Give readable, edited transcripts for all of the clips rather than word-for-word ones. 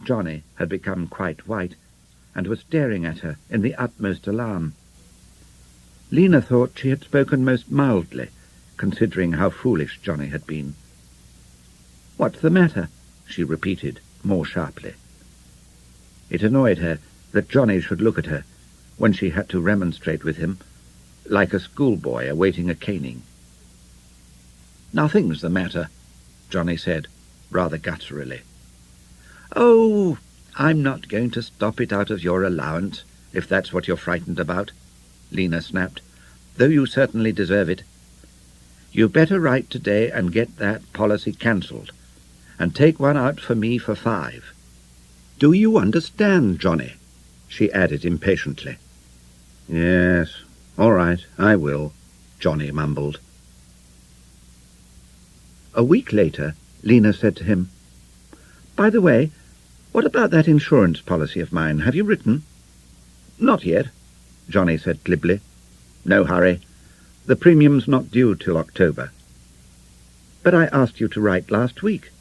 Johnny had become quite white, and was staring at her in the utmost alarm. Lina thought she had spoken most mildly, considering how foolish Johnny had been. "What's the matter?" she repeated, more sharply. It annoyed her that Johnny should look at her, when she had to remonstrate with him, like a schoolboy awaiting a caning. "Nothing's the matter," Johnny said, rather gutturally. "Oh, I'm not going to stop it out of your allowance, if that's what you're frightened about," Lina snapped, "though you certainly deserve it. You'd better write today and get that policy cancelled, and take one out for me for 5. Do you understand, Johnny?" she added impatiently. "Yes, all right, I will," Johnny mumbled. A week later, Lina said to him, "By the way, what about that insurance policy of mine? Have you written?" "Not yet," Johnny said glibly. "No hurry. The premium's not due till October." "But I asked you to write last week."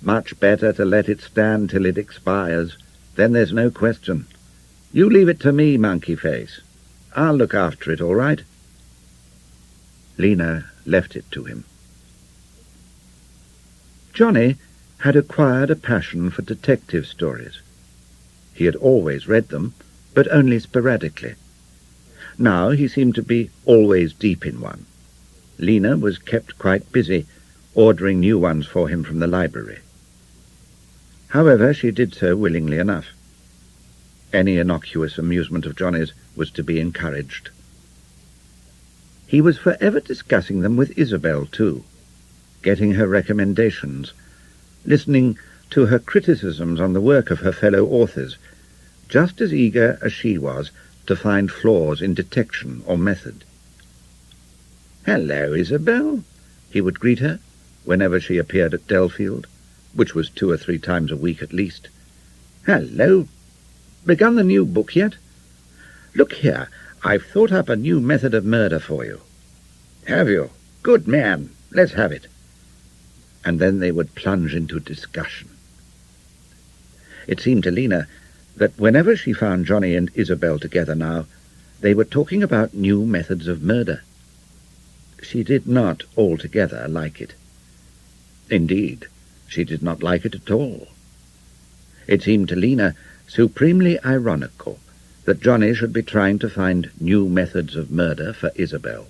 "Much better to let it stand till it expires. Then there's no question. You leave it to me, monkey face. I'll look after it, all right?" Lina left it to him. Johnny had acquired a passion for detective stories. He had always read them, but only sporadically. Now he seemed to be always deep in one. Lina was kept quite busy, ordering new ones for him from the library. However, she did so willingly enough. Any innocuous amusement of Johnny's was to be encouraged. He was forever discussing them with Isabel, too, getting her recommendations, listening to her criticisms on the work of her fellow authors, just as eager as she was to find flaws in detection or method. "Hello, Isabel," he would greet her whenever she appeared at Delfield, which was 2 or 3 times a week at least. "Hello. Begun the new book yet? Look here, I've thought up a new method of murder for you." "Have you? Good man. Let's have it." And then they would plunge into discussion. It seemed to Lina that whenever she found Johnny and Isabel together now, they were talking about new methods of murder. She did not altogether like it. Indeed, she did not like it at all. It seemed to Lina supremely ironical that Johnny should be trying to find new methods of murder for Isabel.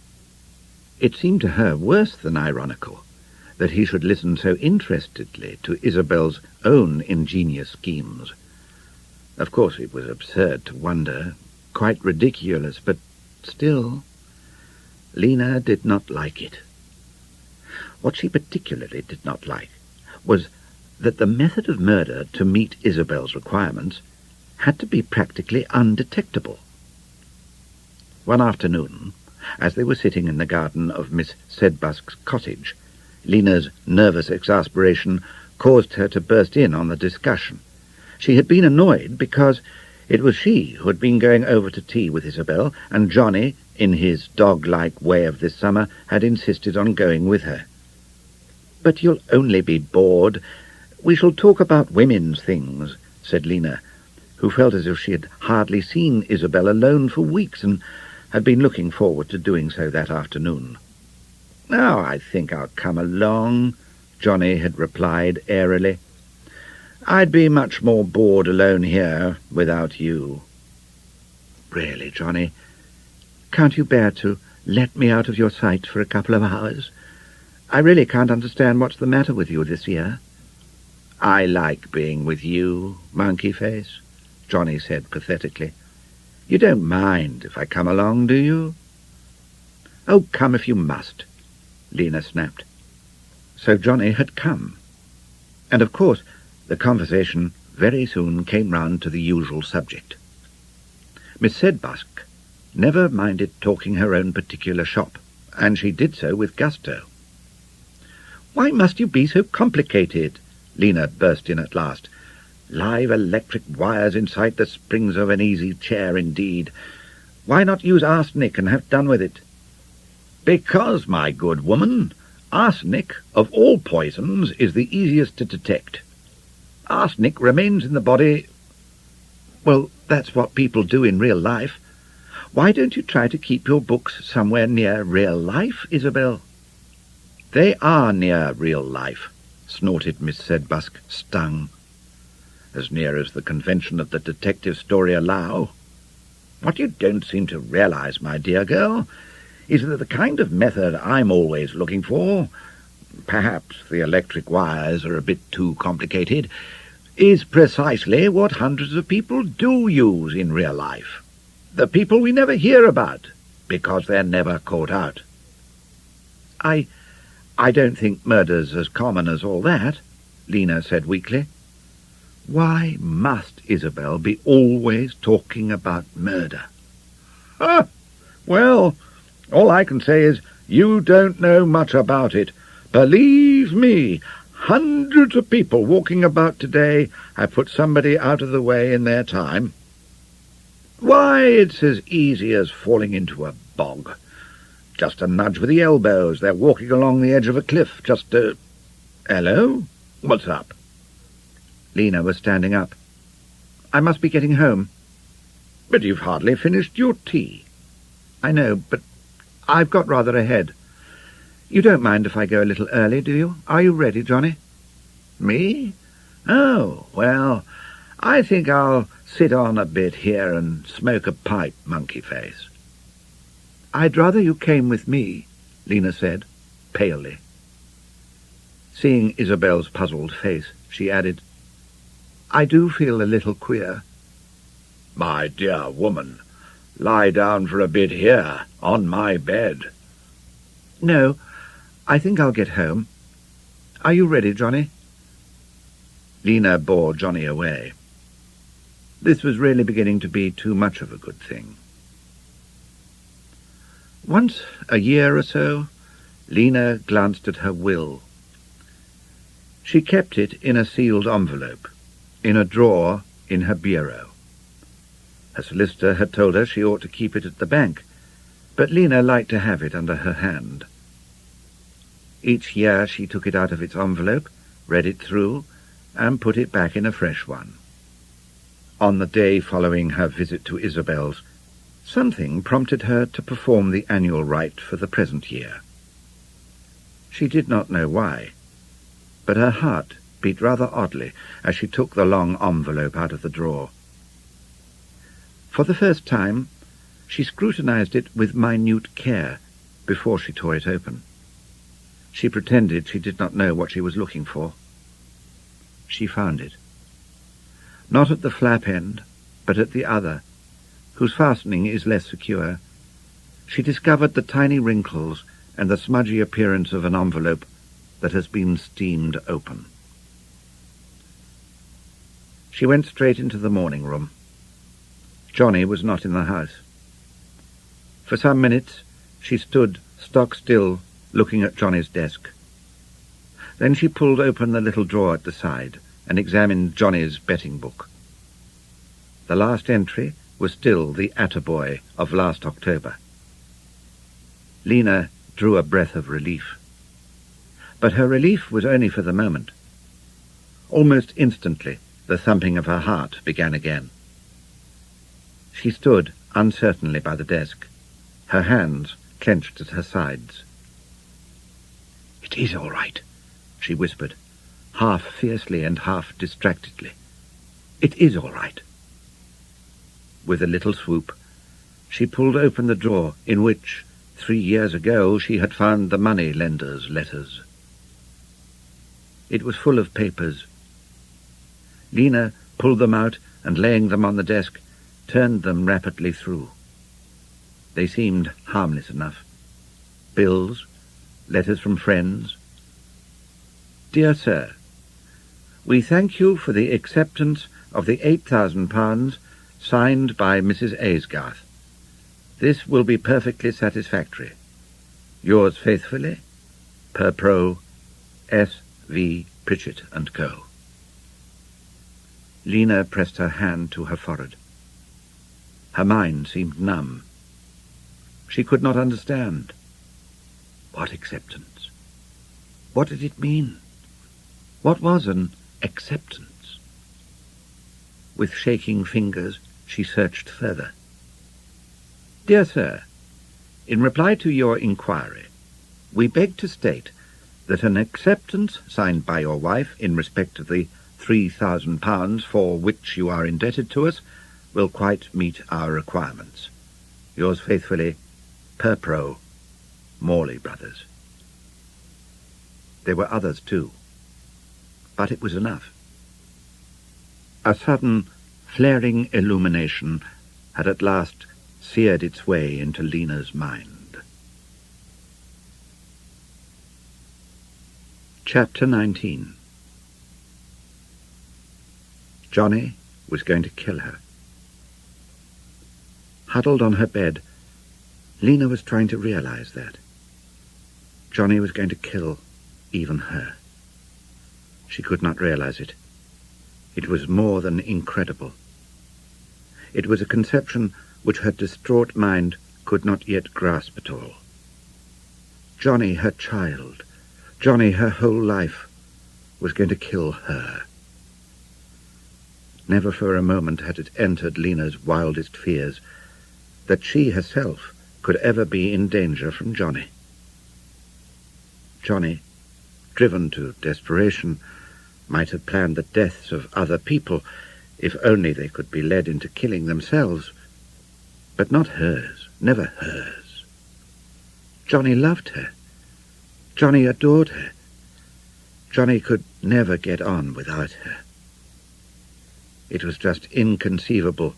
It seemed to her worse than ironical that he should listen so interestedly to Isabel's own ingenious schemes. Of course it was absurd to wonder, quite ridiculous, but still, Lina did not like it. What she particularly did not like was that the method of murder to meet Isabel's requirements had to be practically undetectable. One afternoon, as they were sitting in the garden of Miss Sedbusk's cottage, Lina's nervous exasperation caused her to burst in on the discussion. She had been annoyed because it was she who had been going over to tea with Isabel, and Johnny, in his dog-like way of this summer, had insisted on going with her. "But you'll only be bored. We shall talk about women's things," said Lina, who felt as if she had hardly seen Isabel alone for weeks and had been looking forward to doing so that afternoon. "Oh, I think I'll come along," Johnny had replied airily. "I'd be much more bored alone here without you." "Really, Johnny, can't you bear to let me out of your sight for a couple of hours? I really can't understand what's the matter with you this year." "I like being with you, monkey face," Johnny said pathetically. "You don't mind if I come along, do you?" "Oh, come if you must," Lina snapped. So Johnny had come. And of course the conversation very soon came round to the usual subject. Miss Sedbusk never minded talking her own particular shop, and she did so with gusto. "Why must you be so complicated?" Lina burst in at last. "Live electric wires inside the springs of an easy chair, indeed. Why not use arsenic and have done with it?" "Because, my good woman, arsenic, of all poisons, is the easiest to detect." Arsenic remains in the body. Well, that's what people do in real life. Why don't you try to keep your books somewhere near real life, Isabel? They are near real life, snorted Miss Sedbusk, stung. As near as the convention of the detective story allow. What you don't seem to realize, my dear girl, is that the kind of method I'm always looking for, perhaps the electric wires are a bit too complicated, is precisely what hundreds of people do use in real life. The people we never hear about, because they're never caught out. I don't think murder's as common as all that, Lina said weakly. Why must Isabel be always talking about murder? Ah, well, all I can say is you don't know much about it. Believe me, hundreds of people walking about today have put somebody out of the way in their time. Why, it's as easy as falling into a bog. Just a nudge with the elbows. They're walking along the edge of a cliff. Just a... Hello? What's up? Lina was standing up. I must be getting home. But you've hardly finished your tea. I know, but I've got rather ahead. You don't mind if I go a little early, do you? Are you ready, Johnny? Me? Oh, well, I think I'll sit on a bit here and smoke a pipe, monkey face. I'd rather you came with me, Lina said, palely. Seeing Isabel's puzzled face, she added, I do feel a little queer. My dear woman, lie down for a bit here, on my bed. No, I think I'll get home. Are you ready, Johnny? Lina bore Johnny away. This was really beginning to be too much of a good thing. Once a year or so, Lina glanced at her will. She kept it in a sealed envelope, in a drawer in her bureau. Her solicitor had told her she ought to keep it at the bank, but Lina liked to have it under her hand. Each year she took it out of its envelope, read it through, and put it back in a fresh one. On the day following her visit to Isabel's, something prompted her to perform the annual rite for the present year. She did not know why, but her heart beat rather oddly as she took the long envelope out of the drawer. For the first time, she scrutinized it with minute care before she tore it open. She pretended she did not know what she was looking for. She found it. Not at the flap end, but at the other, whose fastening is less secure. She discovered the tiny wrinkles and the smudgy appearance of an envelope that has been steamed open. She went straight into the morning room. Johnny was not in the house. For some minutes she stood stock still, looking at Johnny's desk. Then she pulled open the little drawer at the side and examined Johnny's betting book. The last entry was still the attaboy of last October. Lina drew a breath of relief. But her relief was only for the moment. Almost instantly, the thumping of her heart began again. She stood uncertainly by the desk, her hands clenched at her sides. "It is all right," she whispered, half fiercely and half distractedly. "It is all right." With a little swoop, she pulled open the drawer in which, 3 years ago, she had found the money lender's letters. It was full of papers. Lina pulled them out and, laying them on the desk, turned them rapidly through. They seemed harmless enough. Bills, letters from friends. "Dear Sir, we thank you for the acceptance of the £8,000 signed by Mrs. Aysgarth. This will be perfectly satisfactory. Yours faithfully, per pro, S. V. Pritchett and Co." Lina pressed her hand to her forehead. Her mind seemed numb. She could not understand. What acceptance? What did it mean? What was an acceptance? With shaking fingers, she searched further. Dear Sir, in reply to your inquiry, we beg to state that an acceptance signed by your wife in respect of the £3,000 for which you are indebted to us will quite meet our requirements. Yours faithfully, Per Pro, Morley Brothers. There were others too, but it was enough. A sudden, flaring illumination had at last seared its way into Lina's mind. Chapter 19. Johnny was going to kill her. Huddled on her bed, Lina was trying to realize that. Johnny was going to kill even her. She could not realize it. It was more than incredible. It was a conception which her distraught mind could not yet grasp at all. Johnny, her child, Johnny, her whole life, was going to kill her. Never for a moment had it entered Lina's wildest fears that she herself could ever be in danger from Johnny. Johnny, driven to desperation, might have planned the deaths of other people if only they could be led into killing themselves, but not hers, never hers. Johnny loved her. Johnny adored her. Johnny could never get on without her. It was just inconceivable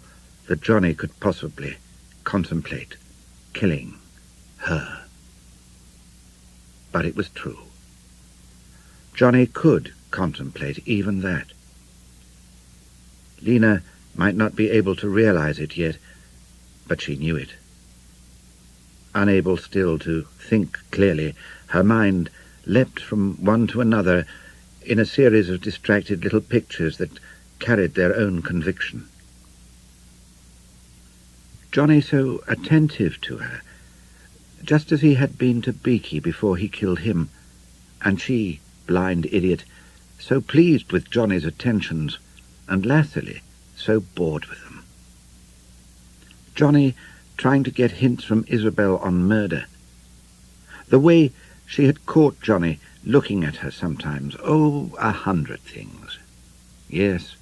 that Johnny could possibly contemplate killing her. But it was true. Johnny could contemplate even that. Lina might not be able to realize it yet, but she knew it. Unable still to think clearly, her mind leapt from one to another in a series of distracted little pictures that carried their own conviction. Johnny so attentive to her, just as he had been to Beaky before he killed him, and she, blind idiot, so pleased with Johnny's attentions, and latterly so bored with them. Johnny trying to get hints from Isabel on murder. The way she had caught Johnny looking at her sometimes. Oh, 100 things. Yes,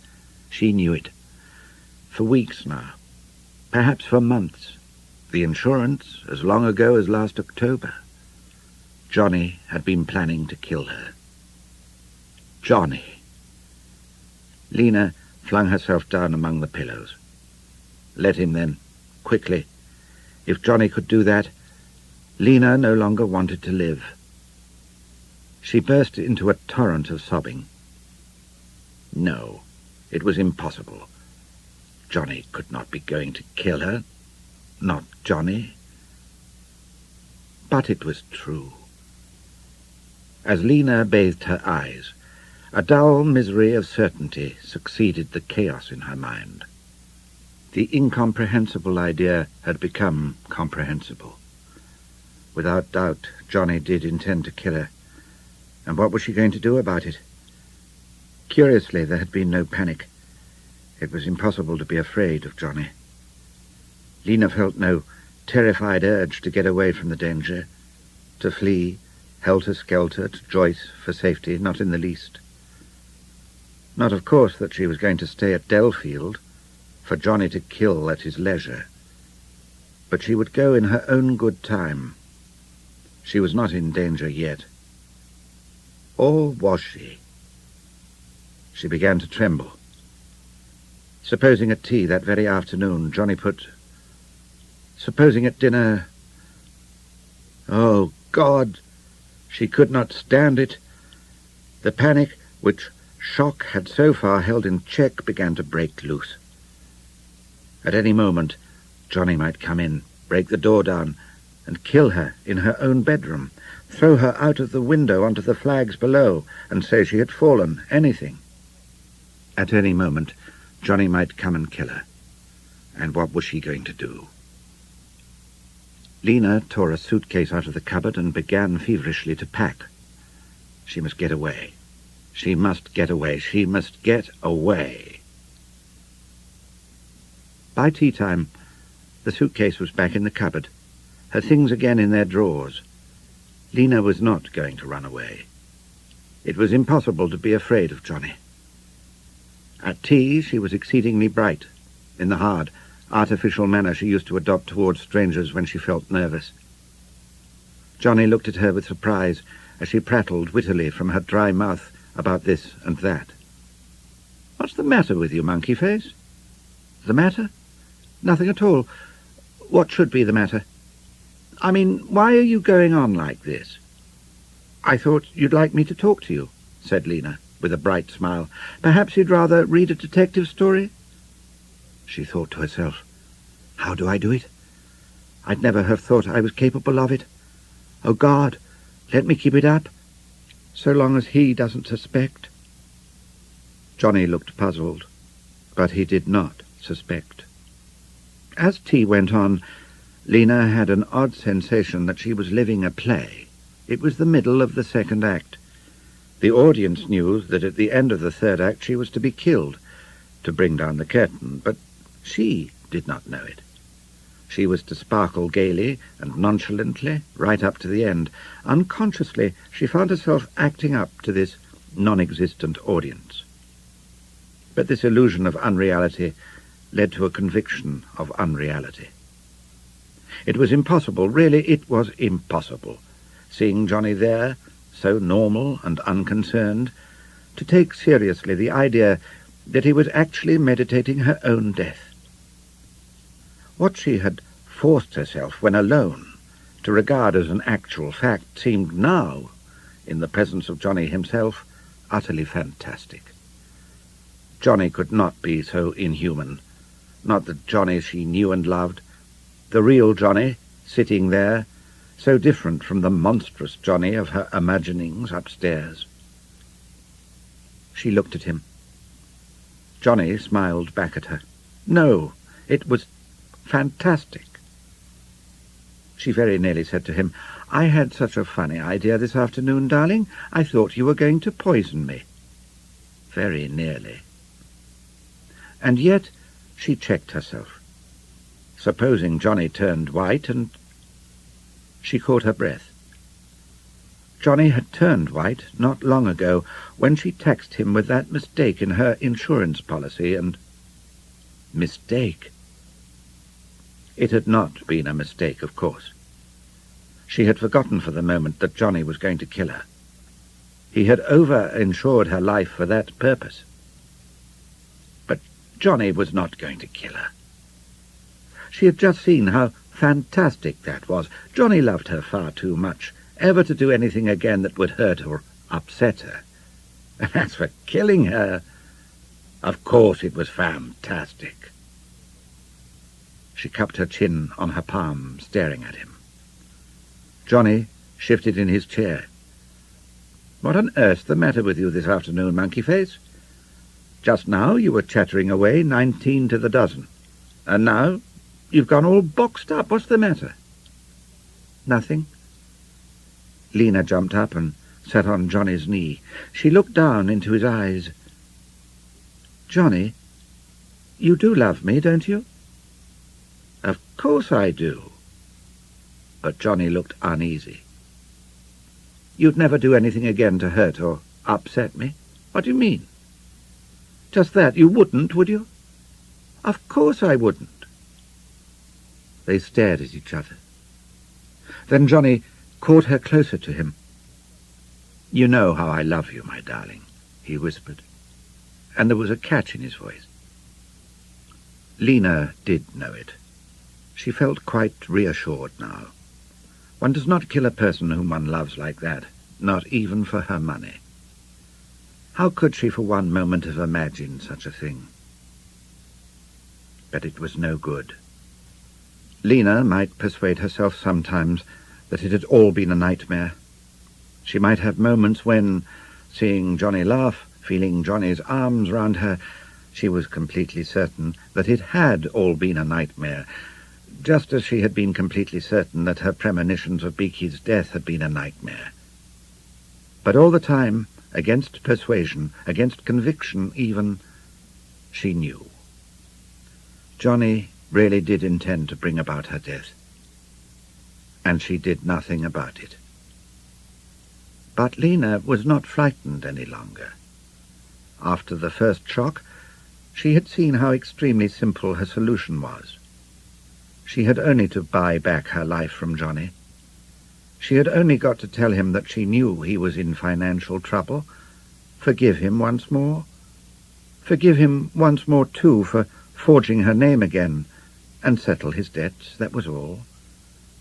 she knew it. For weeks now. Perhaps for months. The insurance, as long ago as last October. Johnny had been planning to kill her. Johnny. Lina flung herself down among the pillows. Let him then, quickly. If Johnny could do that, Lina no longer wanted to live. She burst into a torrent of sobbing. No, it was impossible. Johnny could not be going to kill her. Not Johnny. But it was true. As Lina bathed her eyes, a dull misery of certainty succeeded the chaos in her mind. The incomprehensible idea had become comprehensible. Without doubt, Johnny did intend to kill her. And what was she going to do about it? Curiously, there had been no panic. It was impossible to be afraid of Johnny. Lina felt no terrified urge to get away from the danger, to flee, helter-skelter, to Joyce for safety, not in the least. Not, of course, that she was going to stay at Delfield, for Johnny to kill at his leisure. But she would go in her own good time. She was not in danger yet. Or was she? She began to tremble. Supposing at tea that very afternoon Johnny put... Supposing at dinner... Oh, God! She could not stand it. The panic, which shock had so far held in check, began to break loose. At any moment, Johnny might come in, break the door down, and kill her in her own bedroom, throw her out of the window onto the flags below, and say she had fallen, anything. At any moment, Johnny might come and kill her. And what was she going to do? Lina tore a suitcase out of the cupboard and began feverishly to pack. She must get away. She must get away. She must get away. By tea-time, the suitcase was back in the cupboard, her things again in their drawers. Lina was not going to run away. It was impossible to be afraid of Johnny. At tea, she was exceedingly bright, in the hard, artificial manner she used to adopt towards strangers when she felt nervous. Johnny looked at her with surprise as she prattled wittily from her dry mouth about this and that. "What's the matter with you, monkey face?" "The matter? Nothing at all. What should be the matter? I mean, why are you going on like this?" "I thought you'd like me to talk to you," said Lina, with a bright smile. "Perhaps you'd rather read a detective story?" She thought to herself, "How do I do it? I'd never have thought I was capable of it. Oh, God, let me keep it up, so long as he doesn't suspect." Johnny looked puzzled, but he did not suspect. As tea went on, Lina had an odd sensation that she was living a play. It was the middle of the second act. The audience knew that at the end of the third act she was to be killed, to bring down the curtain, but she did not know it. She was to sparkle gaily and nonchalantly right up to the end. Unconsciously, she found herself acting up to this non-existent audience. But this illusion of unreality led to a conviction of unreality. It was impossible, really it was impossible, seeing Johnny there, so normal and unconcerned, to take seriously the idea that he was actually meditating her own death. What she had forced herself when alone to regard as an actual fact seemed now, in the presence of Johnny himself, utterly fantastic. Johnny could not be so inhuman, not the Johnny she knew and loved, the real Johnny, sitting there, so different from the monstrous Johnny of her imaginings upstairs. She looked at him. Johnny smiled back at her. No, it was fantastic. She very nearly said to him, "I had such a funny idea this afternoon, darling. I thought you were going to poison me." Very nearly. And yet she checked herself. Supposing Johnny turned white and... She caught her breath. Johnny had turned white not long ago when she taxed him with that mistake in her insurance policy and... Mistake? It had not been a mistake, of course. She had forgotten for the moment that Johnny was going to kill her. He had over-insured her life for that purpose. But Johnny was not going to kill her. She had just seen how fantastic that was. Johnny loved her far too much ever to do anything again that would hurt or upset her. And as for killing her, of course it was fantastic. She cupped her chin on her palm, staring at him. Johnny shifted in his chair. "What on earth's the matter with you this afternoon, monkey face? Just now you were chattering away 19 to the dozen, and now you've gone all boxed up. What's the matter?" "Nothing." Lina jumped up and sat on Johnny's knee. She looked down into his eyes. "Johnny, you do love me, don't you?" "Of course I do." But Johnny looked uneasy. "You'd never do anything again to hurt or upset me? What do you mean?" "Just that. You wouldn't, would you?" "Of course I wouldn't." They stared at each other. Then Johnny caught her closer to him. "You know how I love you, my darling," he whispered, and there was a catch in his voice. Lina did know it. She felt quite reassured now. One does not kill a person whom one loves like that, not even for her money. How could she for one moment have imagined such a thing? But it was no good. Lina might persuade herself sometimes that it had all been a nightmare. She might have moments when, seeing Johnny laugh, feeling Johnny's arms round her, she was completely certain that it had all been a nightmare, just as she had been completely certain that her premonitions of Beaky's death had been a nightmare. But all the time, against persuasion, against conviction even, she knew. Johnny really did intend to bring about her death, and she did nothing about it. But Lina was not frightened any longer. After the first shock, she had seen how extremely simple her solution was. She had only to buy back her life from Johnny. She had only got to tell him that she knew he was in financial trouble, forgive him once more. Forgive him once more, too, for forging her name again, and settle his debts, that was all.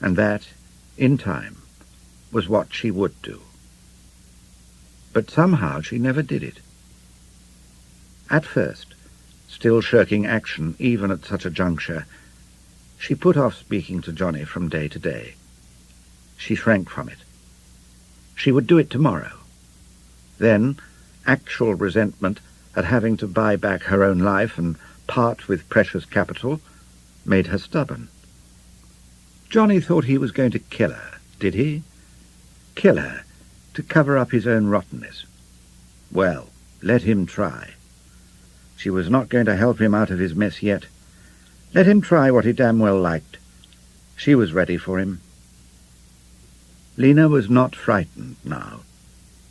And that, in time, was what she would do. But somehow she never did it. At first, still shirking action even at such a juncture, she put off speaking to Johnny from day to day. She shrank from it. She would do it tomorrow. Then, actual resentment at having to buy back her own life and part with precious capital made her stubborn. Johnny thought he was going to kill her, did he? Kill her, to cover up his own rottenness. Well, let him try. She was not going to help him out of his mess yet. Let him try what he damn well liked. She was ready for him. Lina was not frightened now.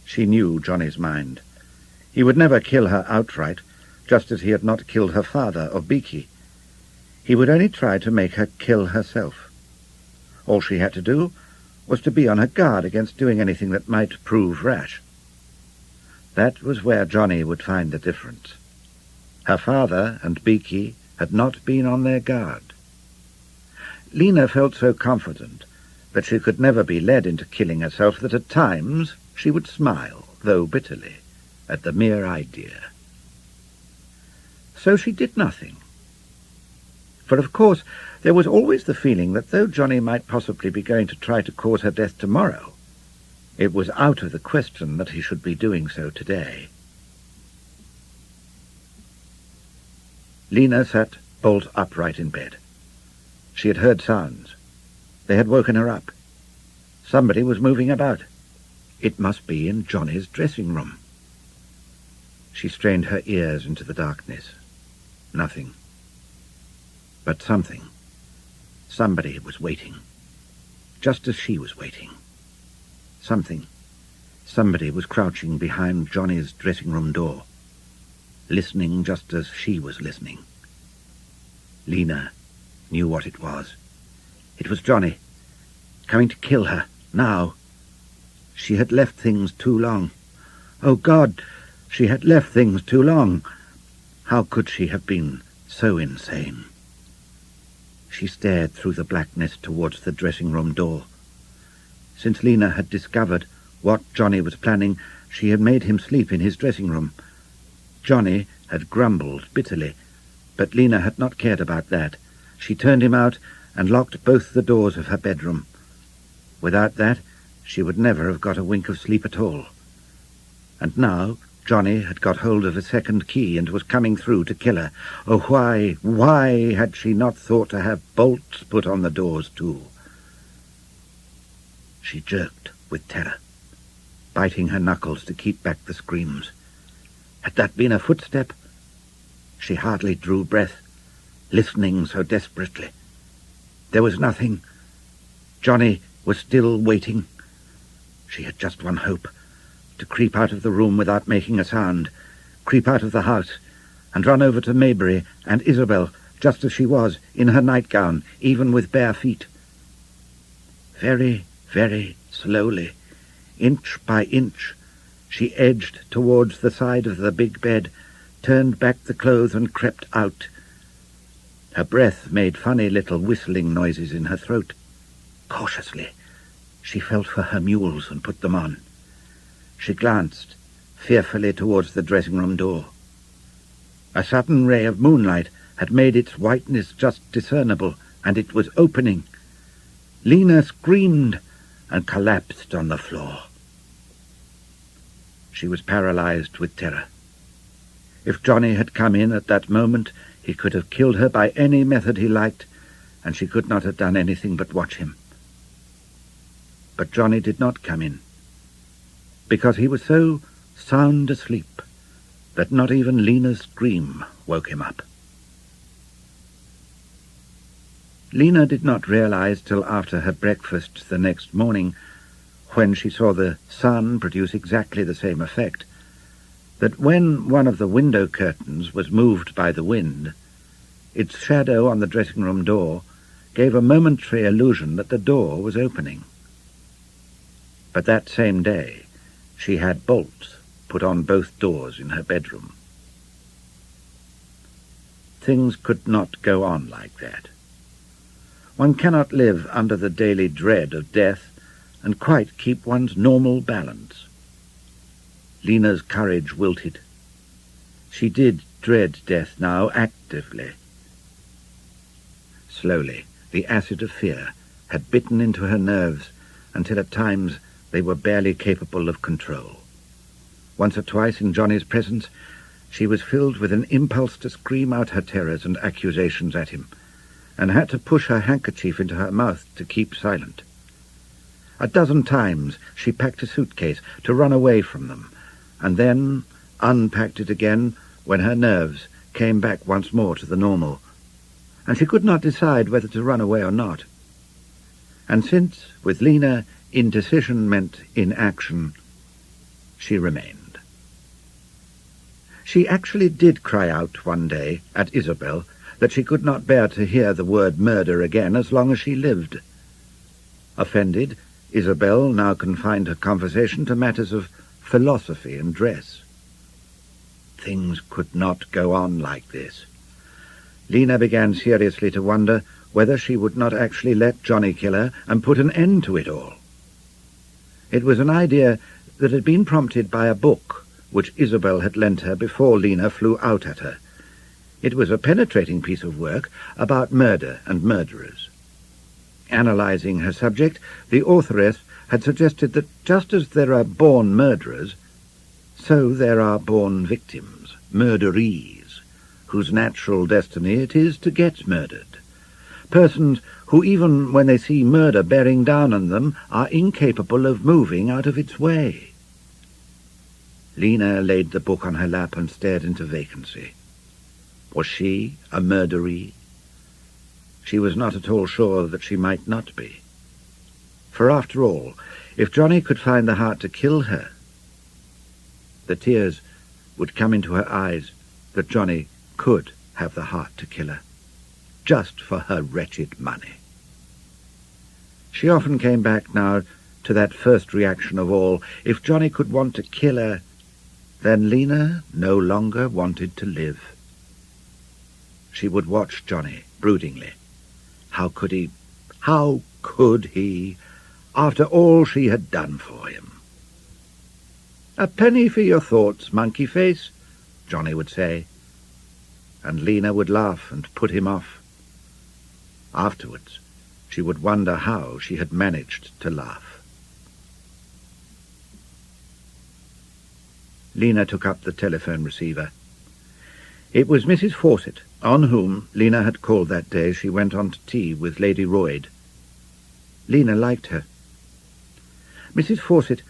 She knew Johnny's mind. He would never kill her outright, just as he had not killed her father or Beaky. He would only try to make her kill herself. All she had to do was to be on her guard against doing anything that might prove rash. That was where Johnny would find the difference. Her father and Beaky had not been on their guard. Lina felt so confident that she could never be led into killing herself that at times she would smile, though bitterly, at the mere idea. So she did nothing. For of course there was always the feeling that though Johnny might possibly be going to try to cause her death tomorrow, it was out of the question that he should be doing so today. Lina sat bolt upright in bed. She had heard sounds. They had woken her up. Somebody was moving about. It must be in Johnny's dressing room. She strained her ears into the darkness. Nothing. But something. Somebody was waiting. Just as she was waiting. Somebody was crouching behind Johnny's dressing room door, listening just as she was listening. Lina knew what it was. It was Johnny, coming to kill her, now. She had left things too long. Oh, God, she had left things too long. How could she have been so insane? She stared through the blackness towards the dressing-room door. Since Lina had discovered what Johnny was planning, she had made him sleep in his dressing room. Johnny had grumbled bitterly, but Lina had not cared about that. She turned him out and locked both the doors of her bedroom. Without that, she would never have got a wink of sleep at all. And now Johnny had got hold of a second key and was coming through to kill her. Oh, why had she not thought to have bolts put on the doors too? She jerked with terror, biting her knuckles to keep back the screams. Had that been a footstep? She hardly drew breath, listening so desperately. There was nothing. Johnny was still waiting. She had just one hope, to creep out of the room without making a sound, creep out of the house, and run over to Maybury and Isabel, just as she was, in her nightgown, even with bare feet. Very, very slowly, inch by inch, she edged towards the side of the big bed, turned back the clothes and crept out. Her breath made funny little whistling noises in her throat. Cautiously, she felt for her mules and put them on. She glanced fearfully towards the dressing-room door. A sudden ray of moonlight had made its whiteness just discernible, and it was opening. Lina screamed and collapsed on the floor. She was paralyzed with terror. If Johnny had come in at that moment, he could have killed her by any method he liked, and she could not have done anything but watch him. But Johnny did not come in, because he was so sound asleep that not even Lina's scream woke him up. Lina did not realize till after her breakfast the next morning, when she saw the sun produce exactly the same effect, that when one of the window curtains was moved by the wind, its shadow on the dressing-room door gave a momentary illusion that the door was opening. But that same day she had bolts put on both doors in her bedroom. Things could not go on like that. One cannot live under the daily dread of death and quite keep one's normal balance. Lina's courage wilted. She did dread death now actively. Slowly, the acid of fear had bitten into her nerves until at times they were barely capable of control. Once or twice in Johnny's presence, she was filled with an impulse to scream out her terrors and accusations at him, and had to push her handkerchief into her mouth to keep silent. A dozen times she packed a suitcase to run away from them, and then unpacked it again when her nerves came back once more to the normal, and she could not decide whether to run away or not. And since, with Lina, indecision meant inaction, she remained. She actually did cry out one day at Isabel that she could not bear to hear the word murder again as long as she lived. Offended, Isabel now confined her conversation to matters of philosophy and dress. Things could not go on like this. Lina began seriously to wonder whether she would not actually let Johnny kill her and put an end to it all. It was an idea that had been prompted by a book which Isabel had lent her before Lina flew out at her. It was a penetrating piece of work about murder and murderers. Analyzing her subject, the authoress had suggested that just as there are born murderers, so there are born victims, murderees, whose natural destiny it is to get murdered. Persons who, even when they see murder bearing down on them, are incapable of moving out of its way. Lina laid the book on her lap and stared into vacancy. Was she a murderee? She was not at all sure that she might not be. For after all, if Johnny could find the heart to kill her, the tears would come into her eyes that Johnny could have the heart to kill her, just for her wretched money. She often came back now to that first reaction of all. If Johnny could want to kill her, then Lina no longer wanted to live. She would watch Johnny broodingly. How could he, after all she had done for him? "A penny for your thoughts, monkey face," Johnny would say, and Lina would laugh and put him off. Afterwards, she would wonder how she had managed to laugh. Lina took up the telephone receiver. It was Mrs. Fawcett, on whom Lina had called that day she went on to tea with Lady Royd. Lina liked her. Mrs. Fawcett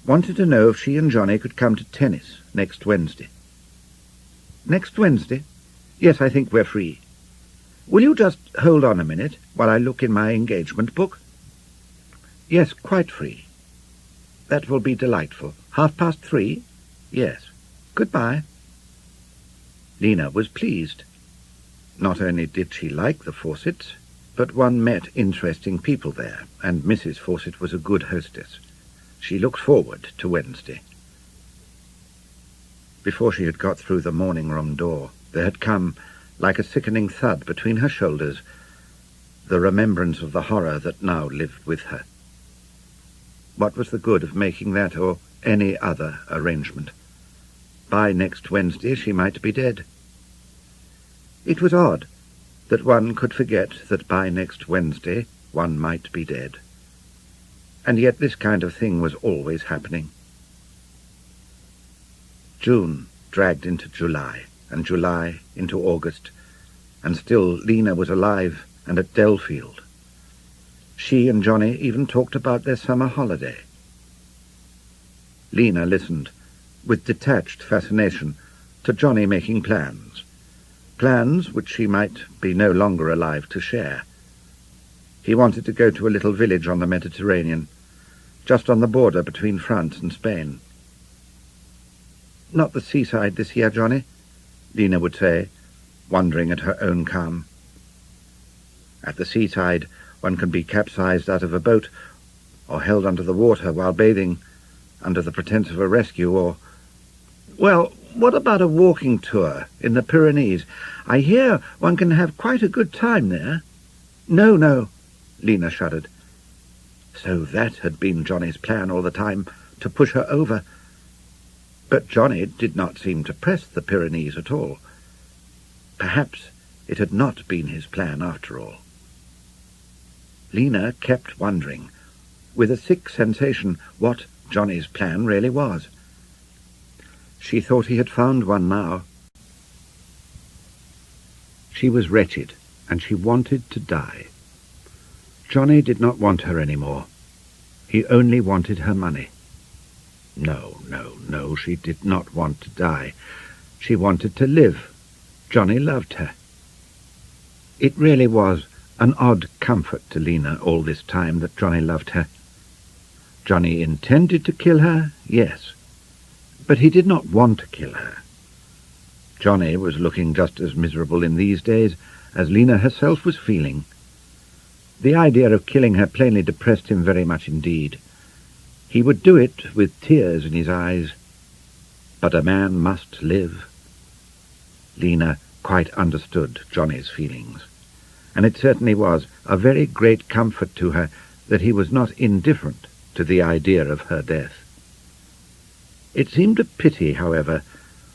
wanted to know if she and Johnny could come to tennis next Wednesday. "Next Wednesday? Yes, I think we're free. Will you just hold on a minute while I look in my engagement book?" "Yes, quite free." "That will be delightful. 3:30? "Yes. Goodbye." Lina was pleased. Not only did she like the Fawcetts, but one met interesting people there, and Mrs. Fawcett was a good hostess. She looked forward to Wednesday. Before she had got through the morning-room door, there had come, like a sickening thud between her shoulders, the remembrance of the horror that now lived with her. What was the good of making that or any other arrangement? By next Wednesday she might be dead. It was odd that one could forget that by next Wednesday one might be dead. And yet this kind of thing was always happening. June dragged into July, and July into August, and still Lina was alive and at Delfield. She and Johnny even talked about their summer holiday. Lina listened with detached fascination to Johnny making plans which she might be no longer alive to share, He wanted to go to a little village on the Mediterranean, just on the border between France and Spain. "Not the seaside this year, Johnny?" Lina would say, wondering at her own calm. At the seaside, one can be capsized out of a boat, or held under the water while bathing, under the pretense of a rescue, or... "Well, what about a walking tour in the Pyrenees? I hear one can have quite a good time there." "No, no," Lina shuddered. So that had been Johnny's plan all the time, to push her over. But Johnny did not seem to press the Pyrenees at all. Perhaps it had not been his plan after all. Lina kept wondering, with a sick sensation, what Johnny's plan really was. She thought he had found one now. She was wretched, and she wanted to die. Johnny did not want her any more. He only wanted her money. No, no, no, she did not want to die. She wanted to live. Johnny loved her. It really was an odd comfort to Lina all this time that Johnny loved her. Johnny intended to kill her, yes, but he did not want to kill her. Johnny was looking just as miserable in these days as Lina herself was feeling. The idea of killing her plainly depressed him very much indeed. He would do it with tears in his eyes. But a man must live. Lina quite understood Johnny's feelings, and it certainly was a very great comfort to her that he was not indifferent to the idea of her death. It seemed a pity, however,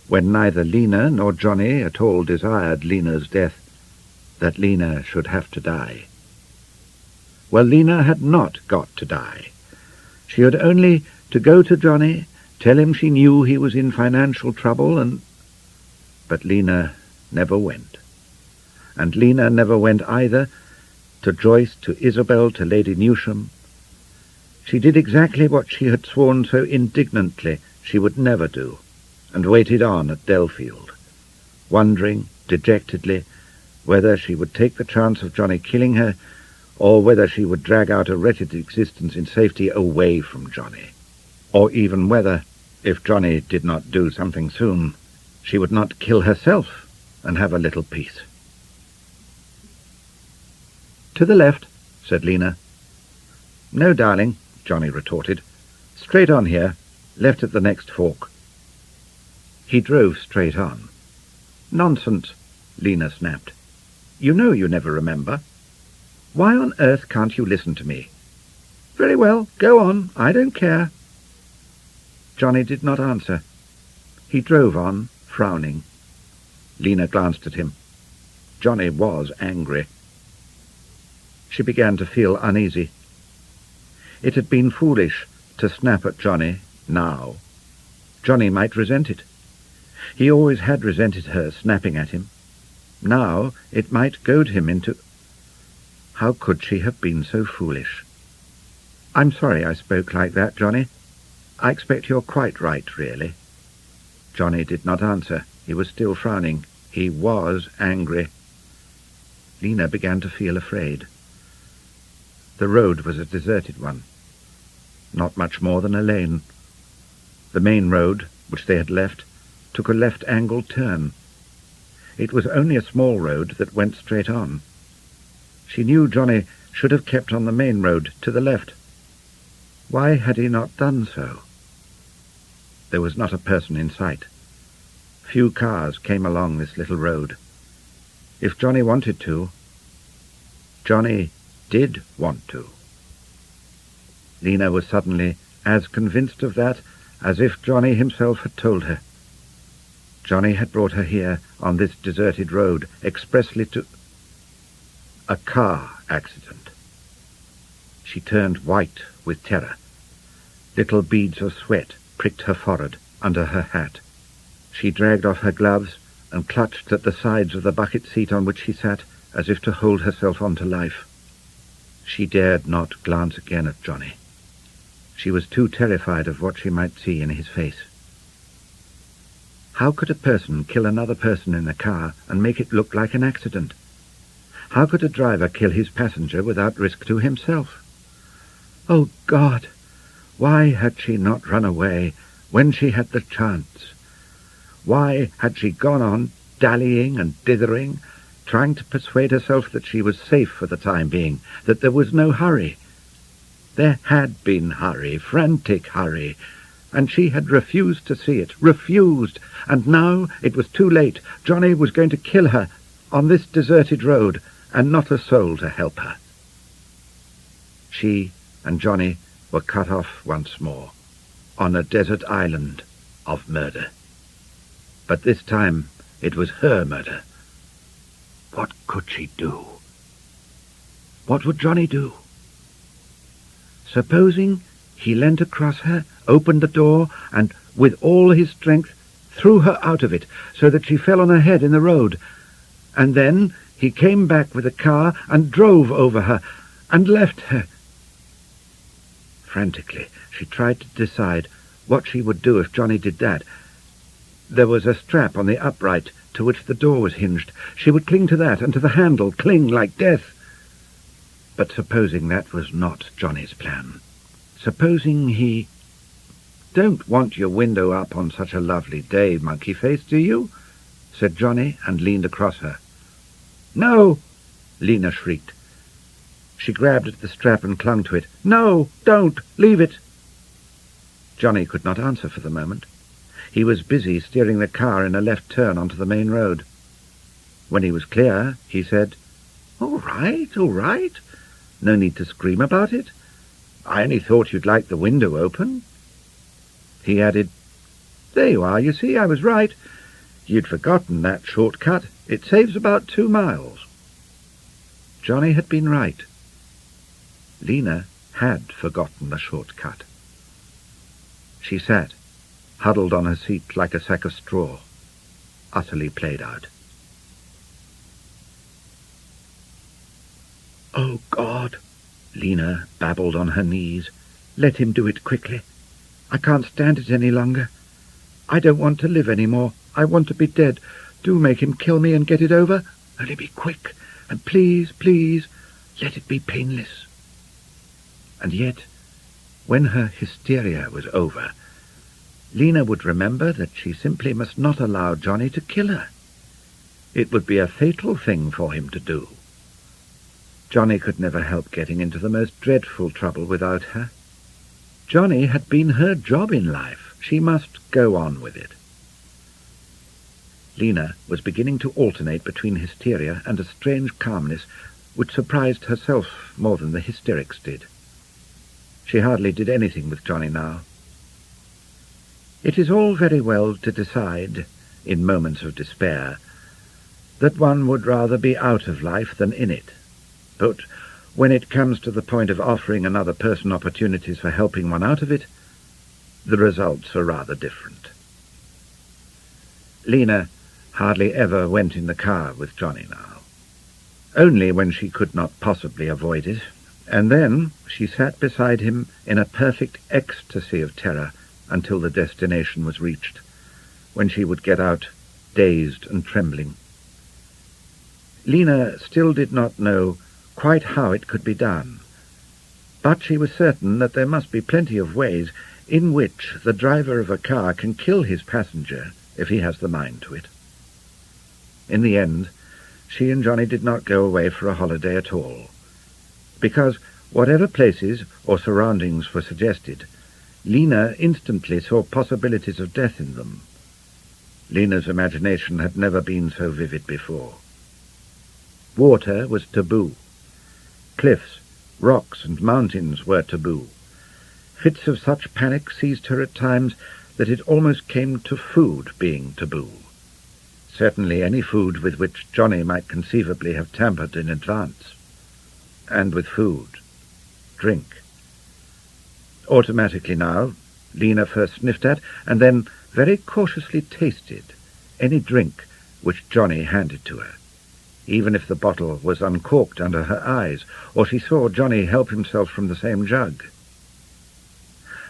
when neither Lina nor Johnny at all desired Lina's death, that Lina should have to die. Well, Lina had not got to die. She had only to go to Johnny, tell him she knew he was in financial trouble, But Lina never went. And Lina never went either to Joyce, to Isabel, to Lady Newsham. She did exactly what she had sworn so indignantly she would never do, and waited on at Delfield, wondering dejectedly whether she would take the chance of Johnny killing her, or whether she would drag out a wretched existence in safety away from Johnny, or even whether, if Johnny did not do something soon, she would not kill herself and have a little peace. "To the left," said Lina. "No, darling," Johnny retorted. "Straight on here, left at the next fork." He drove straight on. "Nonsense," Lina snapped. "You know you never remember. Why on earth can't you listen to me?" "Very well, go on, I don't care." Johnny did not answer. He drove on, frowning. Lina glanced at him. Johnny was angry. She began to feel uneasy. It had been foolish to snap at Johnny now. Johnny might resent it. He always had resented her snapping at him. Now it might goad him into... How could she have been so foolish? "I'm sorry I spoke like that, Johnny. I expect you're quite right, really." Johnny did not answer. He was still frowning. He was angry. Lina began to feel afraid. The road was a deserted one. Not much more than a lane. The main road, which they had left, took a left-angled turn. It was only a small road that went straight on. She knew Johnny should have kept on the main road to the left. Why had he not done so? There was not a person in sight. Few cars came along this little road. If Johnny wanted to, Johnny did want to. Lina was suddenly as convinced of that as if Johnny himself had told her. Johnny had brought her here on this deserted road expressly to... A car accident. She turned white with terror. Little beads of sweat pricked her forehead under her hat. She dragged off her gloves and clutched at the sides of the bucket seat on which she sat as if to hold herself on to life. She dared not glance again at Johnny. She was too terrified of what she might see in his face. How could a person kill another person in a car and make it look like an accident? How could a driver kill his passenger without risk to himself? Oh, God! Why had she not run away when she had the chance? Why had she gone on dallying and dithering, trying to persuade herself that she was safe for the time being, that there was no hurry? There had been hurry, frantic hurry, and she had refused to see it, refused, and now it was too late. Johnny was going to kill her on this deserted road, and not a soul to help her. She and Johnny were cut off once more, on a desert island of murder. But this time it was her murder. What could she do? What would Johnny do? Supposing he leant across her, opened the door, and with all his strength threw her out of it, so that she fell on her head in the road, and then he came back with a car and drove over her and left her. Frantically, she tried to decide what she would do if Johnny did that. There was a strap on the upright to which the door was hinged. She would cling to that, and to the handle, cling like death. But supposing that was not Johnny's plan? Supposing he... "Don't want your window up on such a lovely day, monkey-face, do you?" said Johnny, and leaned across her. "No!" Lina shrieked. She grabbed at the strap and clung to it. "No, don't! Leave it!" Johnny could not answer for the moment. He was busy steering the car in a left turn onto the main road. When he was clear, he said, All right, all right. No need to scream about it. I only thought you'd like the window open." He added, "There you are, you see, I was right. You'd forgotten that shortcut. It saves about 2 miles. Johnny had been right. Lina had forgotten the shortcut. She sat, huddled on her seat like a sack of straw, utterly played out. "Oh, God," Lina babbled on her knees. "Let him do it quickly. I can't stand it any longer. I don't want to live any more. I want to be dead. Do make him kill me and get it over. Only be quick, and please, please, let it be painless." And yet, when her hysteria was over, Lina would remember that she simply must not allow Johnny to kill her. It would be a fatal thing for him to do. Johnny could never help getting into the most dreadful trouble without her. Johnny had been her job in life. She must go on with it. Lina was beginning to alternate between hysteria and a strange calmness which surprised herself more than the hysterics did. She hardly did anything with Johnny now. It is all very well to decide, in moments of despair, that one would rather be out of life than in it. But when it comes to the point of offering another person opportunities for helping one out of it, the results are rather different. Lina hardly ever went in the car with Johnny now. Only when she could not possibly avoid it, and then she sat beside him in a perfect ecstasy of terror until the destination was reached, when she would get out, dazed and trembling. Lina still did not know quite how it could be done, but she was certain that there must be plenty of ways in which the driver of a car can kill his passenger if he has the mind to it. In the end, she and Johnny did not go away for a holiday at all, because whatever places or surroundings were suggested, Lina instantly saw possibilities of death in them. Lina's imagination had never been so vivid before. Water was taboo. Cliffs, rocks, and mountains were taboo. Fits of such panic seized her at times that it almost came to food being taboo. Certainly any food with which Johnny might conceivably have tampered in advance. And with food, drink. Automatically now, Lina first sniffed at, and then very cautiously tasted, any drink which Johnny handed to her, even if the bottle was uncorked under her eyes, or she saw Johnny help himself from the same jug.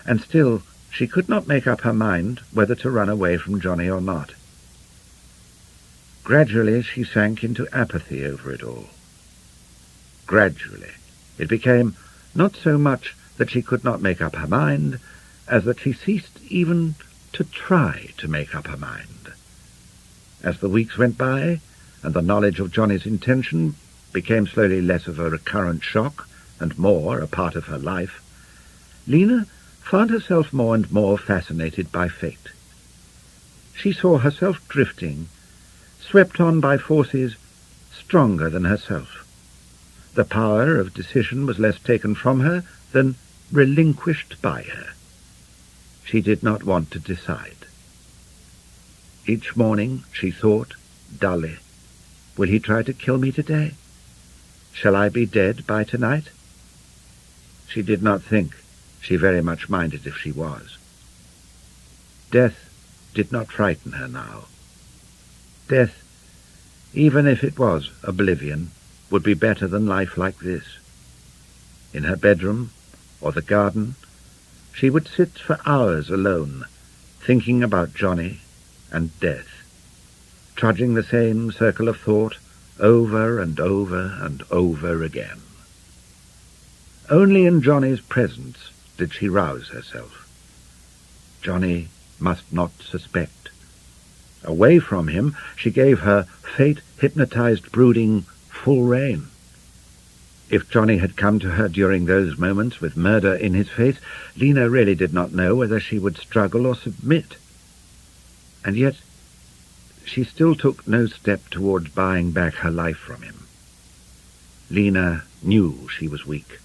And still she could not make up her mind whether to run away from Johnny or not. Gradually she sank into apathy over it all. Gradually, it became not so much that she could not make up her mind, as that she ceased even to try to make up her mind. As the weeks went by, and the knowledge of Johnny's intention became slowly less of a recurrent shock and more a part of her life, Lina found herself more and more fascinated by fate. She saw herself drifting, swept on by forces stronger than herself. The power of decision was less taken from her than relinquished by her. She did not want to decide. Each morning she thought, dully, "Will he try to kill me today? Shall I be dead by tonight?" She did not think she very much minded if she was. Death did not frighten her now. Death, even if it was oblivion, would be better than life like this. In her bedroom or the garden, she would sit for hours alone, thinking about Johnny and death, trudging the same circle of thought over and over and over again. Only in Johnny's presence did she rouse herself. Johnny must not suspect. Away from him, she gave her fate-hypnotized brooding full rein. If Johnny had come to her during those moments with murder in his face, Lina really did not know whether she would struggle or submit. And yet she still took no step towards buying back her life from him. Lina knew she was weak.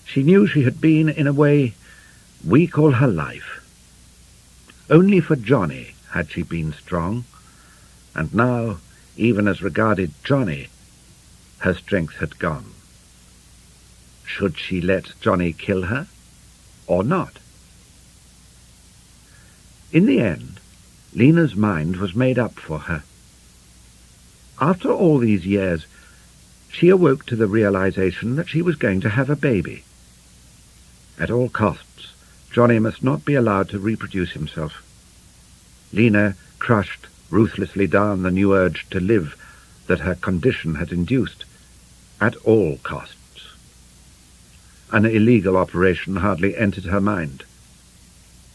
She knew she had been, in a way, weak all her life. Only for Johnny had she been strong, and now, even as regarded Johnny, her strength had gone. Should she let Johnny kill her, or not? In the end, Lina's mind was made up for her. After all these years, she awoke to the realization that she was going to have a baby. At all costs, Johnny must not be allowed to reproduce himself. Lina crushed ruthlessly down the new urge to live that her condition had induced, at all costs. An illegal operation hardly entered her mind.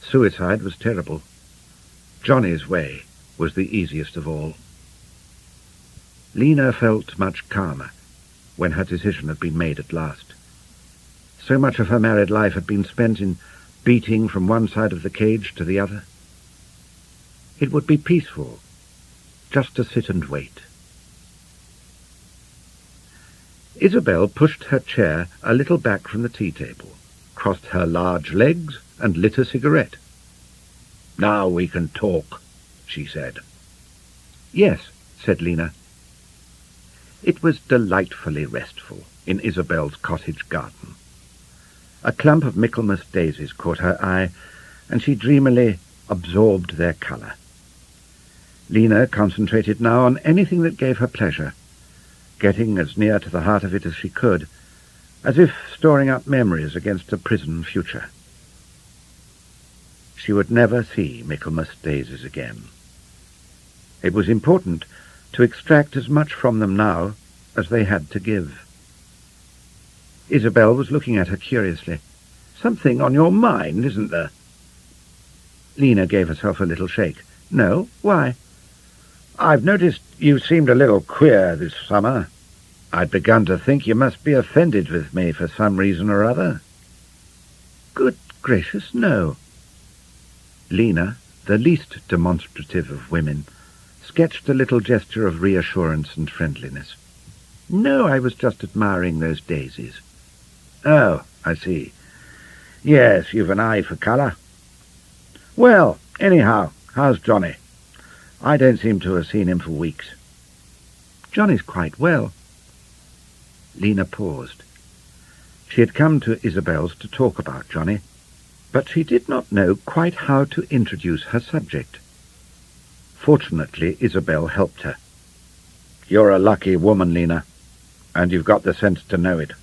Suicide was terrible. Johnny's way was the easiest of all. Lina felt much calmer when her decision had been made at last. So much of her married life had been spent in beating from one side of the cage to the other. It would be peaceful, just to sit and wait. Isabel pushed her chair a little back from the tea-table, crossed her large legs, and lit a cigarette. "Now we can talk," she said. "Yes," said Lina. It was delightfully restful in Isabel's cottage garden. A clump of Michaelmas daisies caught her eye, and she dreamily absorbed their colour. Lina concentrated now on anything that gave her pleasure, getting as near to the heart of it as she could, as if storing up memories against a prison future. She would never see Michaelmas daisies again. It was important to extract as much from them now as they had to give. Isabel was looking at her curiously. "Something on your mind, isn't there?" Lina gave herself a little shake. "No, why?" "I've noticed you seemed a little queer this summer. I'd begun to think you must be offended with me for some reason or other." "Good gracious, no." Lina, the least demonstrative of women, sketched a little gesture of reassurance and friendliness. "No, I was just admiring those daisies." "Oh, I see. Yes, you've an eye for colour. Well, anyhow, how's Johnny? I don't seem to have seen him for weeks." "Johnny's quite well." Lina paused. She had come to Isabel's to talk about Johnny, but she did not know quite how to introduce her subject. Fortunately, Isabel helped her. "You're a lucky woman, Lina, and you've got the sense to know it."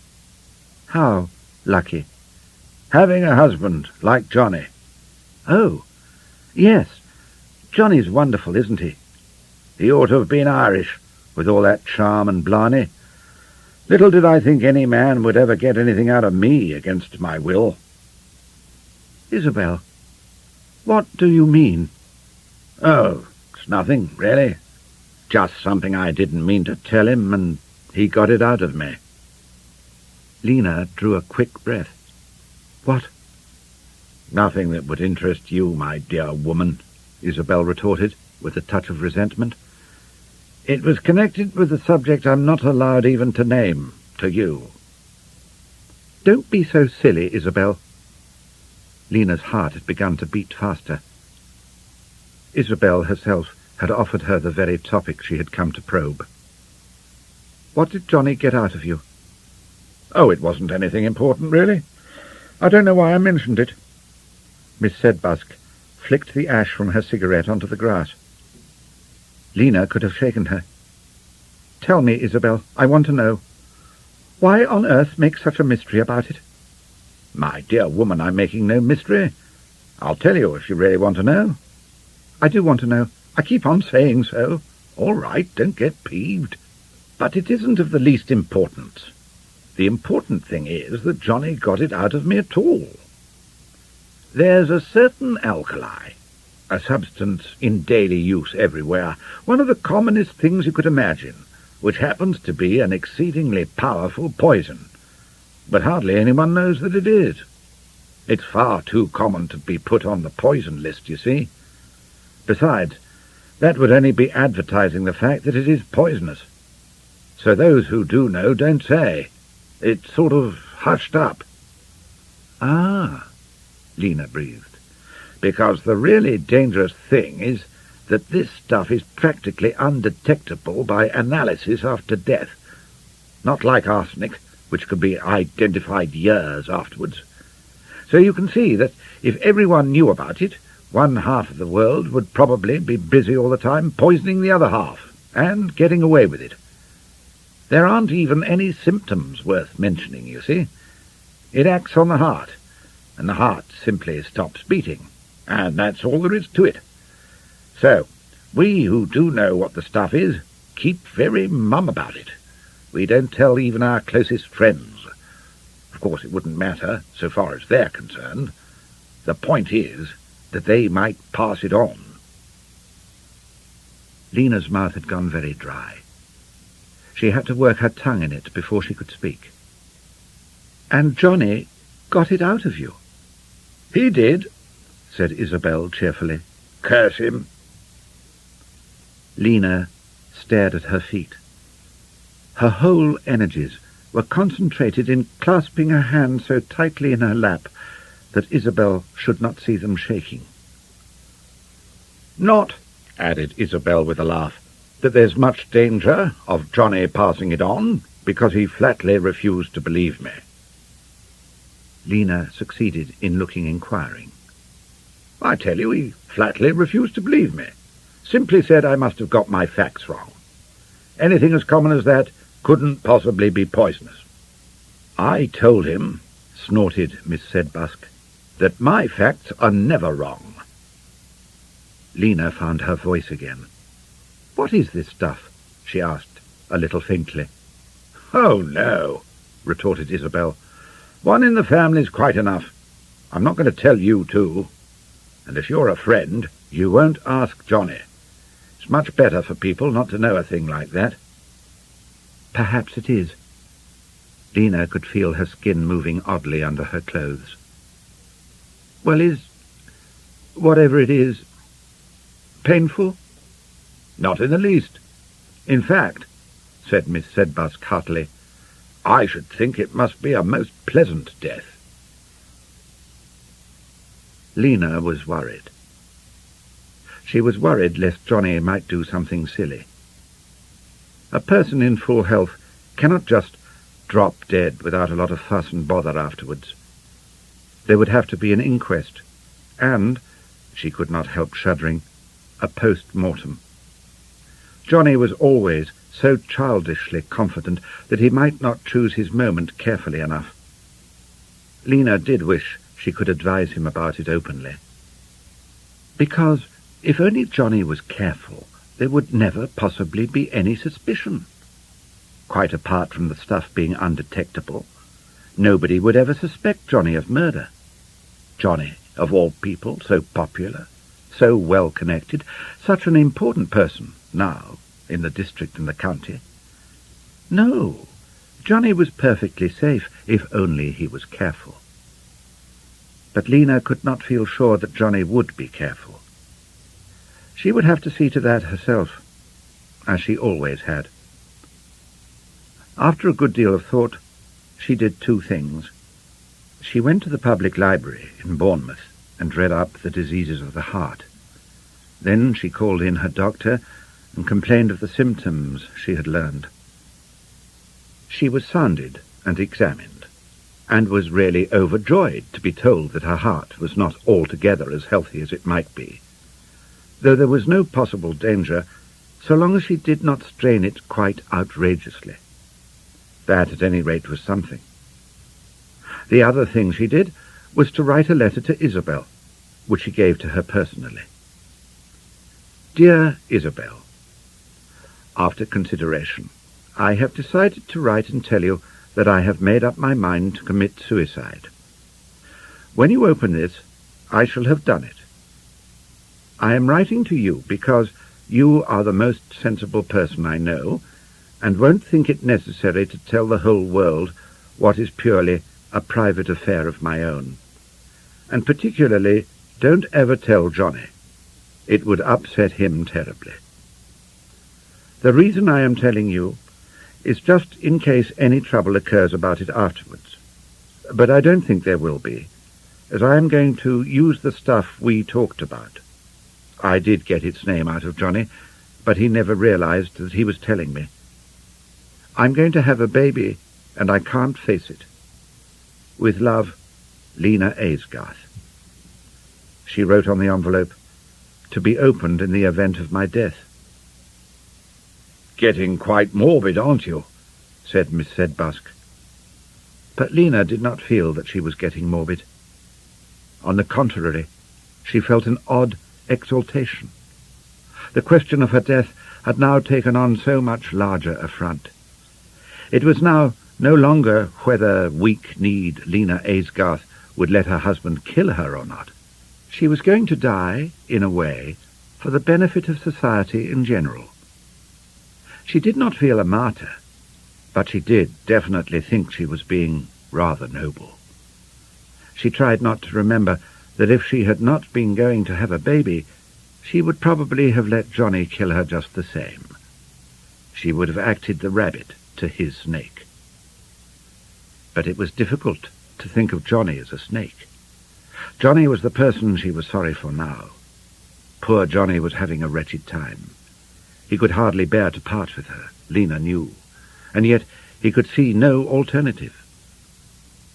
"How lucky?" "Having a husband like Johnny." "Oh, yes. Johnny's wonderful, isn't he?" "He ought to have been Irish, with all that charm and blarney. Little did I think any man would ever get anything out of me against my will. Isabel, what do you mean? Oh, it's nothing, really. Just something I didn't mean to tell him, and he got it out of me. Lina drew a quick breath. What? Nothing that would interest you, my dear woman, Isabel retorted, with a touch of resentment. It was connected with a subject I'm not allowed even to name to you. Don't be so silly, Isabel. Lina's heart had begun to beat faster. Isabel herself had offered her the very topic she had come to probe. What did Johnny get out of you? Oh, it wasn't anything important, really. I don't know why I mentioned it. Miss Sedbusk flicked the ash from her cigarette onto the grass. Lina could have shaken her. Tell me, Isabel, I want to know. Why on earth make such a mystery about it? My dear woman, I'm making no mystery. I'll tell you if you really want to know. I do want to know. I keep on saying so. All right, don't get peeved. But it isn't of the least importance. The important thing is that Johnny got it out of me at all. There's a certain alkali, a substance in daily use everywhere, one of the commonest things you could imagine, which happens to be an exceedingly powerful poison. But hardly anyone knows that it is. It's far too common to be put on the poison list, you see. Besides, that would only be advertising the fact that it is poisonous. So those who do know don't say. It's sort of hushed up. Ah, Lina breathed. Because the really dangerous thing is that this stuff is practically undetectable by analysis after death. Not like arsenic, which could be identified years afterwards. So you can see that if everyone knew about it, one half of the world would probably be busy all the time poisoning the other half, and getting away with it. There aren't even any symptoms worth mentioning, you see. It acts on the heart, and the heart simply stops beating, and that's all there is to it. So, we who do know what the stuff is keep very mum about it. We don't tell even our closest friends. Of course, it wouldn't matter, so far as they're concerned. The point is that they might pass it on. Lina's mouth had gone very dry. She had to work her tongue in it before she could speak. And Johnny got it out of you? He did, said Isabel cheerfully. Curse him. Lina stared at her feet. Her whole energies were concentrated in clasping her hands so tightly in her lap that Isabel should not see them shaking. Not, added Isabel with a laugh, that there's much danger of Johnny passing it on, because he flatly refused to believe me. Lina succeeded in looking inquiring. I tell you, he flatly refused to believe me. Simply said I must have got my facts wrong. Anything as common as that couldn't possibly be poisonous. I told him, snorted Miss Sedbusk, that my facts are never wrong. Lina found her voice again. What is this stuff? She asked, a little faintly. Oh, no, retorted Isabel. One in the family's quite enough. I'm not going to tell you, too. And if you're a friend, you won't ask Johnny. It's much better for people not to know a thing like that. Perhaps it is. Lina could feel her skin moving oddly under her clothes. Well, is whatever it is painful? Not in the least. In fact, said Miss Sedbusk heartily, I should think it must be a most pleasant death. Lina was worried. She was worried lest Johnny might do something silly. A person in full health cannot just drop dead without a lot of fuss and bother afterwards. There would have to be an inquest, and, she could not help shuddering, a post-mortem. Johnny was always so childishly confident that he might not choose his moment carefully enough. Lina did wish she could advise him about it openly. Because if only Johnny was careful, there would never possibly be any suspicion. quite apart from the stuff being undetectable, nobody would ever suspect Johnny of murder. Johnny, of all people, so popular, so well-connected, such an important person now in the district and the county. No, Johnny was perfectly safe, if only he was careful. But Lina could not feel sure that Johnny would be careful. She would have to see to that herself, as she always had. After a good deal of thought, she did two things. She went to the public library in Bournemouth and read up the diseases of the heart. Then she called in her doctor and complained of the symptoms she had learned. She was sounded and examined, and was really overjoyed to be told that her heart was not altogether as healthy as it might be, though there was no possible danger so long as she did not strain it quite outrageously. That, at any rate, was something. The other thing she did was to write a letter to Isabel, which she gave to her personally. Dear Isabel, after consideration, I have decided to write and tell you that I have made up my mind to commit suicide. When you open this, I shall have done it. I am writing to you because you are the most sensible person I know, and won't think it necessary to tell the whole world what is purely a private affair of my own. And particularly, don't ever tell Johnny. It would upset him terribly. The reason I am telling you is just in case any trouble occurs about it afterwards. But I don't think there will be, as I am going to use the stuff we talked about. I did get its name out of Johnny, but he never realized that he was telling me. I'm going to have a baby, and I can't face it. With love, Lina Aysgarth. She wrote on the envelope, to be opened in the event of my death. "Getting quite morbid, aren't you?" said Miss Sedbusk. But Lina did not feel that she was getting morbid. On the contrary, she felt an odd exaltation. The question of her death had now taken on so much larger a front. It was now no longer whether weak-kneed Lina Aysgarth would let her husband kill her or not. She was going to die, in a way, for the benefit of society in general. She did not feel a martyr, but she did definitely think she was being rather noble. She tried not to remember that if she had not been going to have a baby, she would probably have let Johnny kill her just the same. She would have acted the rabbit to his snake. But it was difficult to think of Johnny as a snake. Johnny was the person she was sorry for now. Poor Johnny was having a wretched time. He could hardly bear to part with her, Lina knew, and yet he could see no alternative.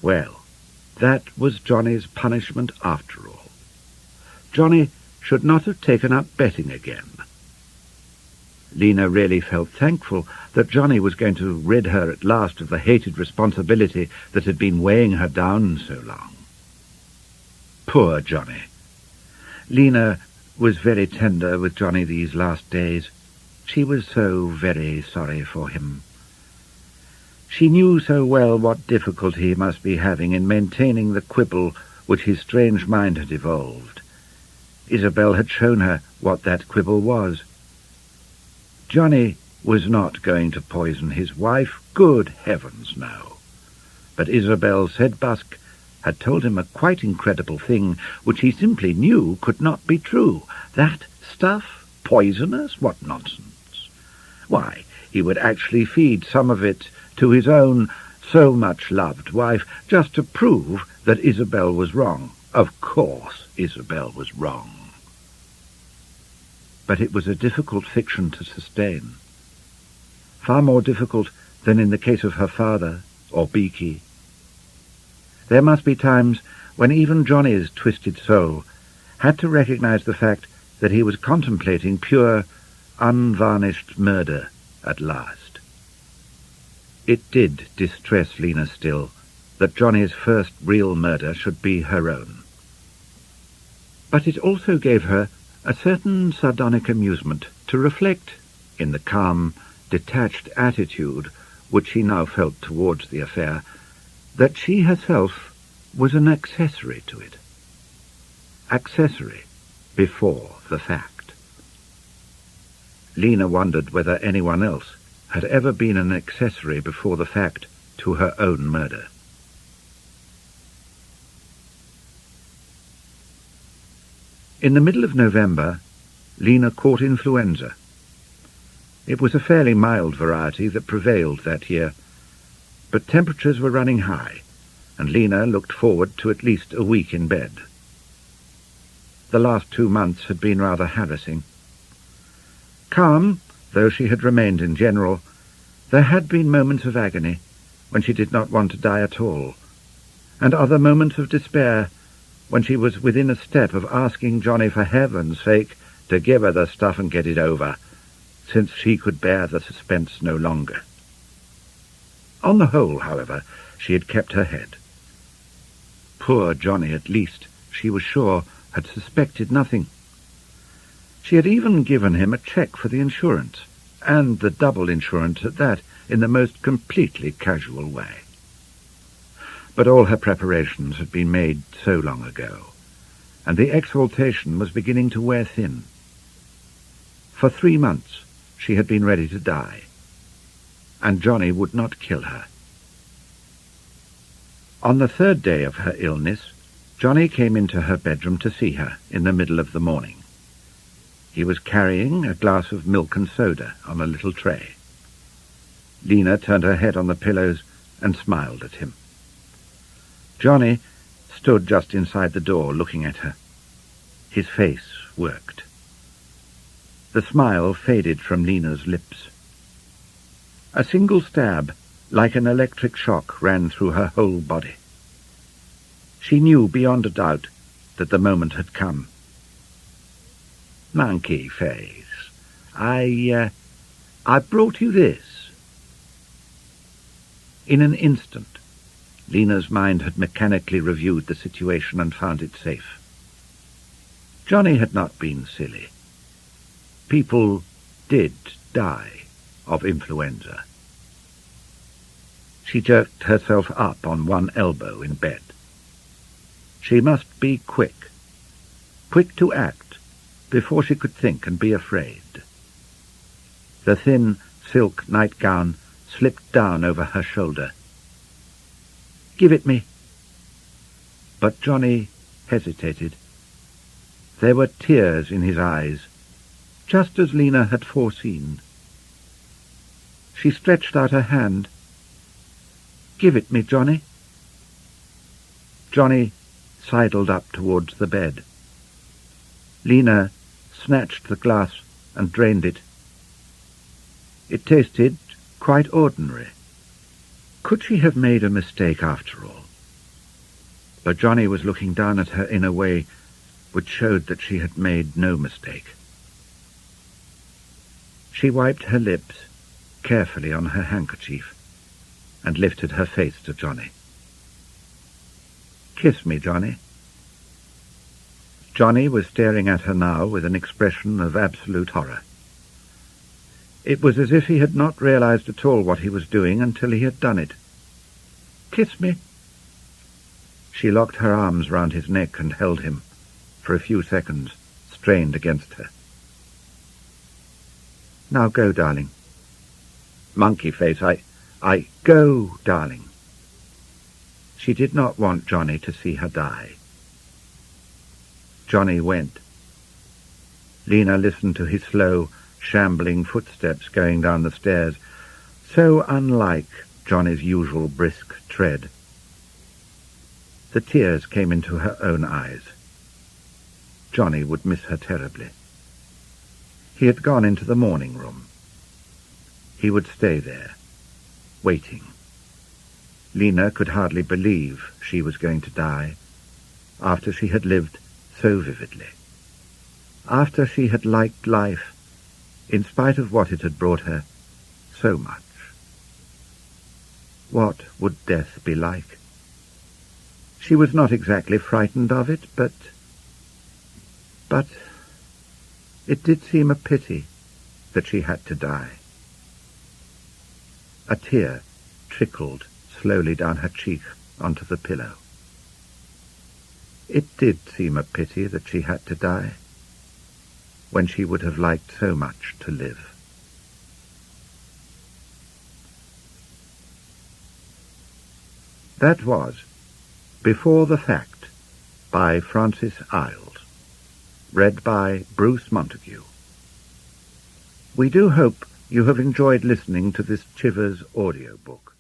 Well, that was Johnny's punishment after all. Johnny should not have taken up betting again. Lina really felt thankful that Johnny was going to rid her at last of the hated responsibility that had been weighing her down so long. Poor Johnny. Lina was very tender with Johnny these last days. She was so very sorry for him. She knew so well what difficulty he must be having in maintaining the quibble which his strange mind had evolved. Isabel had shown her what that quibble was. Johnny was not going to poison his wife, good heavens, no. But Isabel Sedbusk had told him a quite incredible thing which he simply knew could not be true. That stuff? Poisonous? What nonsense! Why, he would actually feed some of it to his own so much loved wife just to prove that Isabel was wrong. Of course Isabel was wrong. But it was a difficult fiction to sustain. Far more difficult than in the case of her father or Beaky. There must be times when even Johnny's twisted soul had to recognize the fact that he was contemplating pure, unvarnished murder at last. It did distress Lina still that Johnny's first real murder should be her own. But it also gave her a certain sardonic amusement to reflect, in the calm, detached attitude which she now felt towards the affair, that she herself was an accessory to it. Accessory before the fact. Lina wondered whether anyone else had ever been an accessory before the fact to her own murder. In the middle of November, Lina caught influenza. It was a fairly mild variety that prevailed that year, but temperatures were running high, and Lina looked forward to at least a week in bed. The last 2 months had been rather harassing. Calm, though she had remained in general, there had been moments of agony when she did not want to die at all, and other moments of despair when she was within a step of asking Johnny for heaven's sake to give her the stuff and get it over, since she could bear the suspense no longer. On the whole, however, she had kept her head. Poor Johnny, at least, she was sure, had suspected nothing. She had even given him a cheque for the insurance, and the double insurance at that, in the most completely casual way. But all her preparations had been made so long ago, and the exaltation was beginning to wear thin. For 3 months she had been ready to die, and Johnny would not kill her. On the 3rd day of her illness, Johnny came into her bedroom to see her in the middle of the morning. He was carrying a glass of milk and soda on a little tray. Lina turned her head on the pillows and smiled at him. Johnny stood just inside the door looking at her. His face worked. The smile faded from Lina's lips. A single stab, like an electric shock, ran through her whole body. She knew beyond a doubt that the moment had come. "Monkey face, I brought you this." In an instant, Lina's mind had mechanically reviewed the situation and found it safe. Johnny had not been silly. People did die of influenza. She jerked herself up on one elbow in bed. She must be quick to act, before she could think and be afraid. The thin silk nightgown slipped down over her shoulder. "Give it me." But Johnny hesitated. There were tears in his eyes, just as Lina had foreseen. She stretched out her hand. "Give it me, Johnny." Johnny sidled up towards the bed. Lina snatched the glass and drained it. It tasted quite ordinary. Could she have made a mistake after all? But Johnny was looking down at her in a way which showed that she had made no mistake. She wiped her lips carefully on her handkerchief and lifted her face to Johnny. "Kiss me, Johnny." Johnny was staring at her now with an expression of absolute horror. It was as if he had not realized at all what he was doing until he had done it. "Kiss me." She locked her arms round his neck and held him, for a few seconds, strained against her. "Now go, darling." "Monkey face, I go, darling." She did not want Johnny to see her die. Johnny went. Lina listened to his slow, shambling footsteps going down the stairs, so unlike Johnny's usual brisk tread. The tears came into her own eyes. Johnny would miss her terribly. He had gone into the morning room. He would stay there, waiting. Lina could hardly believe she was going to die, after she had lived so vividly, after she had liked life, in spite of what it had brought her, so much. What would death be like? She was not exactly frightened of it, but it did seem a pity that she had to die. A tear trickled slowly down her cheek onto the pillow. It did seem a pity that she had to die, when she would have liked so much to live. That was Before the Fact by Francis Iles, read by Bruce Montague. We do hope you have enjoyed listening to this Chivers audiobook.